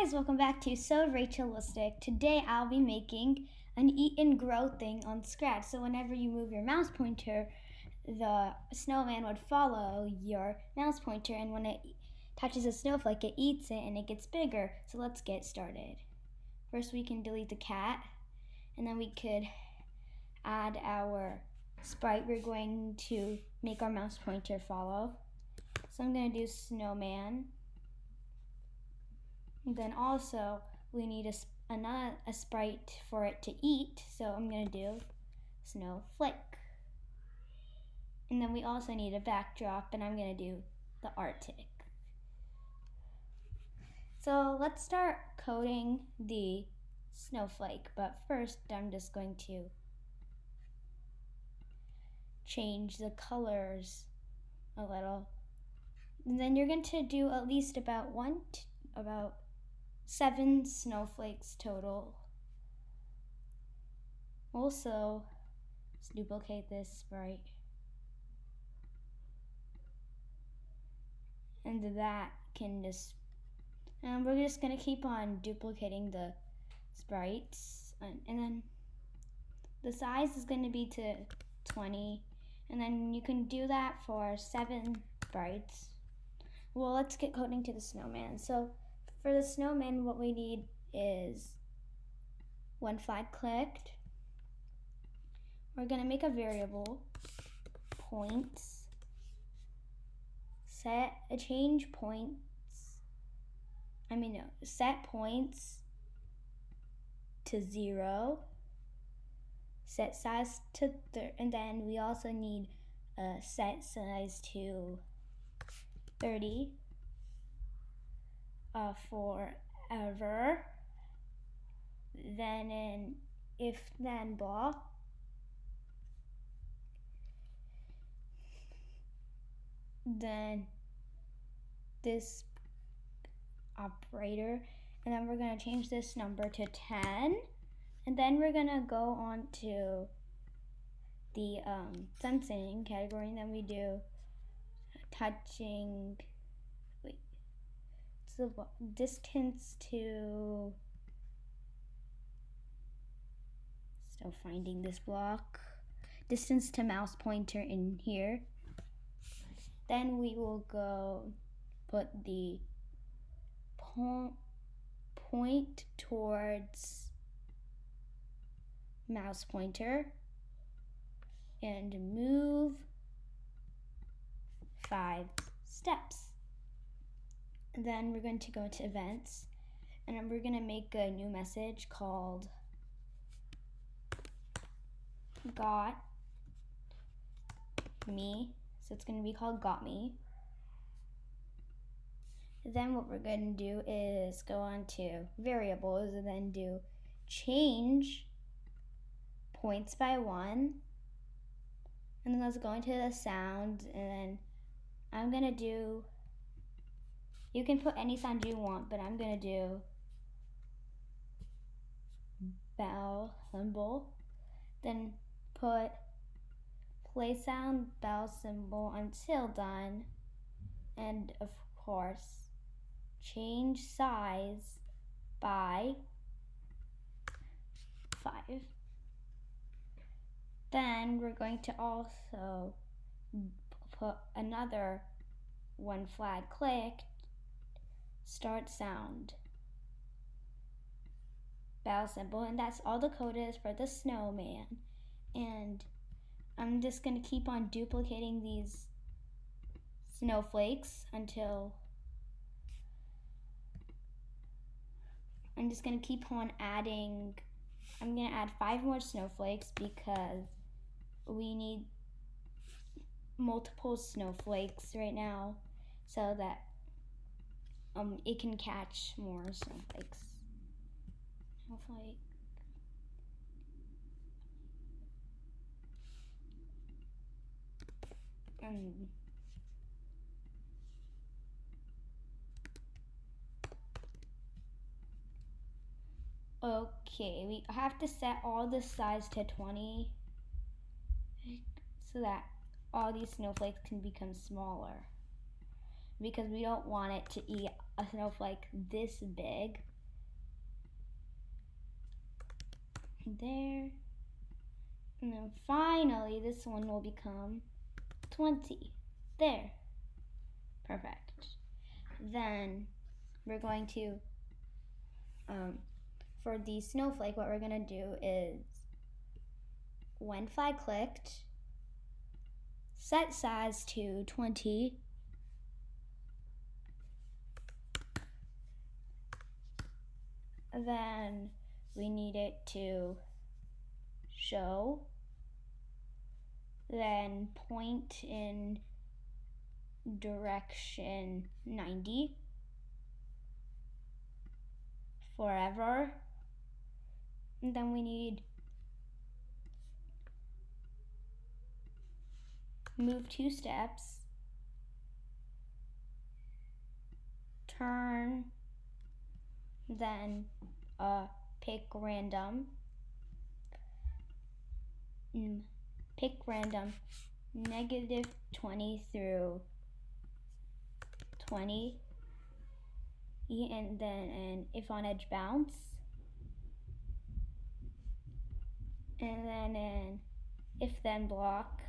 guys, welcome back to So Rachalistic. Today I'll be making an eat and grow thing on Scratch. So whenever you move your mouse pointer, the snowman would follow your mouse pointer, and when it touches a snowflake, it eats it and it gets bigger. So let's get started. First we can delete the cat, and then we could add our sprite we're going to make our mouse pointer follow. So I'm going to do snowman. Then also we need a sprite for it to eat, so I'm going to do snowflake. And then we also need a backdrop, and I'm going to do the Arctic. So let's start coding the snowflake, but first I'm just going to change the colors a little. And then you're going to do at least about 7 snowflakes total. Also, let's duplicate this sprite. And that can just, and we're just gonna keep on duplicating the sprites. And then the size is gonna be to 20. And then you can do that for 7 sprites. Well, let's get coding to the snowman. So for the snowman, what we need is 1 flag clicked. We're gonna make a variable, points, set points to 0, set size to and then we also need set size to 30 forever. Then an if then block. Then this operator, and then we're going to change this number to 10, and then we're going to go on to the sensing category, and then we do touching, it's the distance to, still finding this block, distance to mouse pointer in here. Then we will go put the point towards mouse pointer and move 5 steps. And then we're going to go into events, and then we're going to make a new message called got me. So it's going to be called got me. Then what we're going to do is go on to variables and then do change points by 1. And then let's go into the sound, and then I'm going to do, you can put any sound you want, but I'm going to do bell symbol. Then put play sound bell symbol until done, and of course change size by 5. Then we're going to also put another 1 flag clicked, start sound bell symbol, and that's all the code is for the snowman. And I'm just going to keep on duplicating these snowflakes until I'm just going to keep on adding. I'm going to add 5 more snowflakes because we need multiple snowflakes right now so that it can catch more snowflakes. Snowflake. Okay, we have to set all the size to 20 so that all these snowflakes can become smaller, because we don't want it to eat a snowflake this big. there. And then finally, this one will become 20. There. Perfect. Then we're going to, for the snowflake, what we're going to do is, when flag clicked, set size to 20. Then we need it to show. Then point in direction 90 forever. And then we need move 2 steps, turn, then pick random, negative 20 through 20, and then an if on edge bounce, and then an if then block,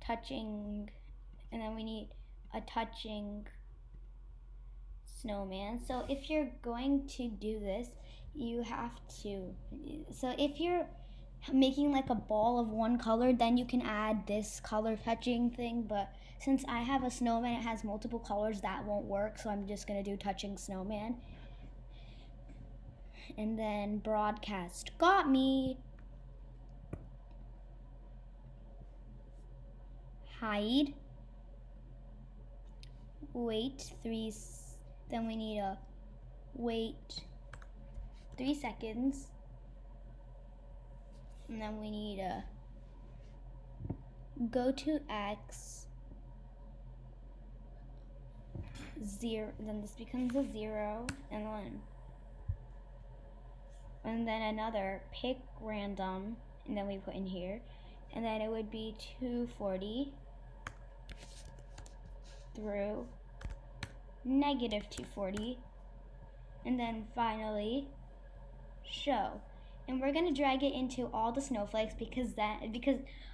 touching, and then we need a touching snowman. So if you're going to do this, you have to, so if you're making like a ball of one color, then you can add this color touching thing, but since I have a snowman, it has multiple colors, that won't work, so I'm just gonna do touching snowman. And then broadcast got me. Hide. Wait 3, then we need a wait 3 seconds. And then we need a go to X 0, then this becomes a 0, and then another pick random, and then we put in here, and then it would be 240 through negative 240, and then finally show. And we're gonna drag it into all the snowflakes because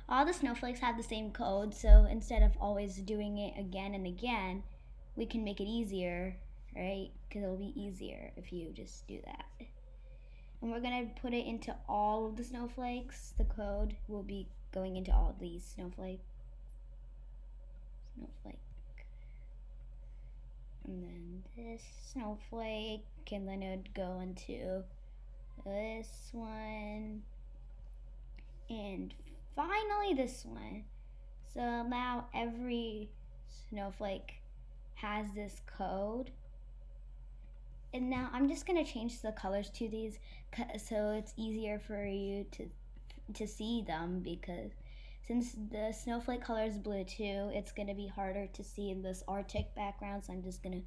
all the snowflakes have the same code, so instead of always doing it again and again, we can make it easier, right? Because it'll be easier if you just do that. And we're gonna put it into all of the snowflakes. The code will be going into all of these snowflake. And then this snowflake, and then it would go into this one, and finally this one. So now every snowflake has this code. And now I'm just gonna change the colors to these so it's easier for you to see them, because since the snowflake color is blue too, it's gonna be harder to see in this Arctic background, so I'm just gonna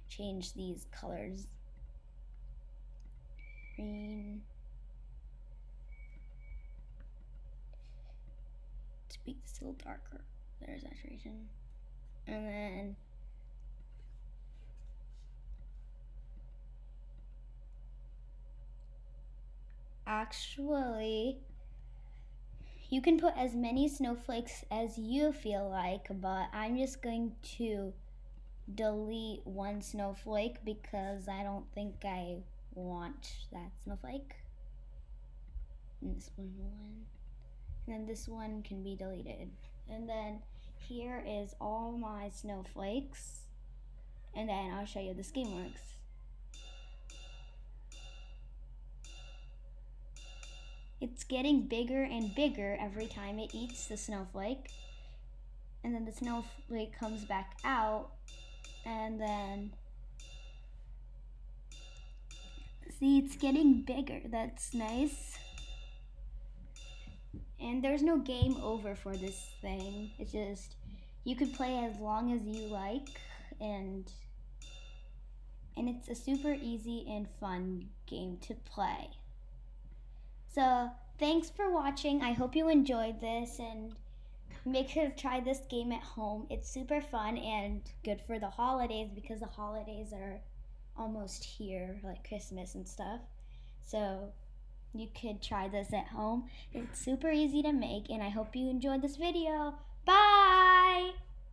change these colors. Green. To make this a little darker. There's saturation. And then actually, you can put as many snowflakes as you feel like, but I'm just going to delete one snowflake because I don't think I want that snowflake. And this one. And then this one can be deleted. And then here is all my snowflakes. And then I'll show you how this game works. It's getting bigger and bigger every time it eats the snowflake. And then the snowflake comes back out, and then see, it's getting bigger. That's nice. And there's no game over for this thing. It's just, you could play as long as you like, and it's a super easy and fun game to play. So thanks for watching. I hope you enjoyed this, and make sure to try this game at home. It's super fun and good for the holidays because the holidays are almost here, like Christmas and stuff. So you could try this at home. It's super easy to make, and I hope you enjoyed this video. Bye!